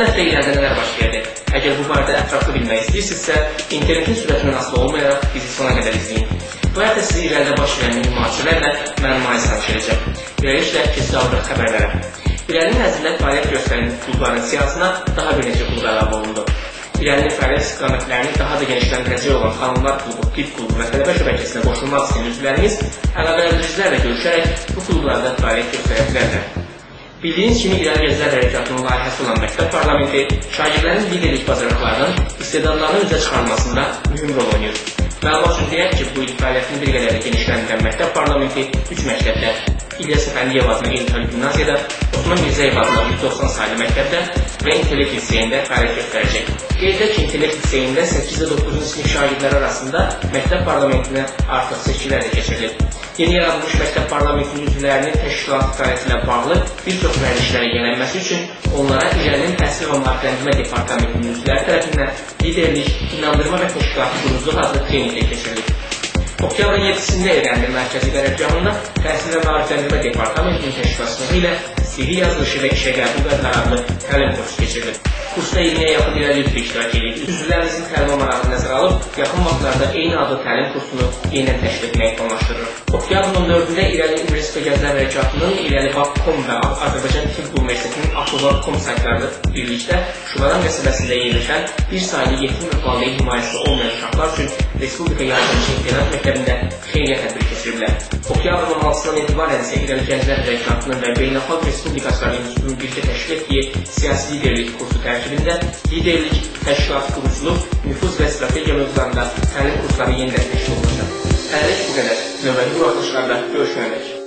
Ümumiyyətlə irəlidə nələr baş verdi? Əgər bu barədə ətraflı bilmək istəyirsinizsə, internetin sürətindən asılı olmayaraq bizi sona qədər izləyin. Bu həftə sizi irəlidə baş verən mühasirələrlə məlumat tanış edəcəm. Beləliklə, keçid alırıq xəbərlərə. İrəlinin nəzdində fəaliyyət göstərən klubların siyahısına daha bir neçə klub əlavə olundu. İrəlinin fəaliyyət istiqamətlərini daha da genişləndirəcək olan xanımlar klubu, tip klubu və tələbə şəbəkəsinə qoşulmaq istəyən üzvlərimiz əlaqələrlə görüşərək bu klublarda fəaliyyət göstərə bilərlər. Bildiyiniz kimi, İrəli Gənclər Hərəkatının layihəsi olan Məktəb Parlamenti şagirdlərin liderlik bacarıqlarının istedadlarının üzə çıxarılmasında mühüm rol oynayır. Məlumat üçün deyək ki, bu il fəaliyyətini bir qədər genişləndirən Məktəb Parlamenti 3 məktəbdə, İlyas Əfəndiyev adına Eltəli Gimnaziyada, Osman Mirzəyev adına 190 saylı məktəbdə və İntellekt liseyində fəaliyyət göstərəcək. Qeyd edək ki, İntellekt liseyində 8-9-cu sinif şagirdləri arasında Məktəb Parlamentinə artıq seçkilər də keçirilir. Yeni yaradılmış Məktəb Parlamentinin üzvlərinin təşkilat fəaliyyəti ilə bağlı bir çox vərdişlərə yönəlməsi üçün onlara İrəlinin Təhsil və Maarifləndirmə Departamentinin üzvləri tərəfindən liderlik, inandırma və təşkilatı quruculuq adlı treninqlər keçirilir. Oktyabrın 7-sində İrəlinin mərkəzi qərargahında Təhsil və Maarifləndirmə Departamentinin təşkilatçılığı ilə CV yazılışı və işə qəbul qərarlı təlim kursu keçirilir. Kursda 20-yə yaxın İrəli üzvü iştirak edir. Üzvlərimizin təlimə marağını nəzərə alıb, yaxın vaxtlarda eyni adlı təlim kursunu yenidən təşkil etməyi planlaşdırır. Oktyabrın 14-də İrəli Universitet Gənclər Hərəkatının İrəli Bak.com və Azərbaycan Tibb Universitetinin Akılvar.com saytları birlikdə Şubadan qəsəbəsində yerləşən bir sayılı yetim və valideyn himayəsi olmayan uşaqlar üçün Respublika Yardımçı İnternat Məktəbində xeyriyyə tədbiri keçiriblər. Oktyabrın 16-dan etibarən isə İrəli Gənclər Hərəkatının və Beynəlxalq Respublikaçılar İnstitutunun birlikdə təşkil etdiyi siyasi liderlik kursu tərkibində liderlik, təşkilat quruculuq, nüfuz və strategiya mövzularında təlim kursları yenidən təşkil olunacaq. Hələlik bu qədər. Növbəti buraxılışlarda görüşmək üzere.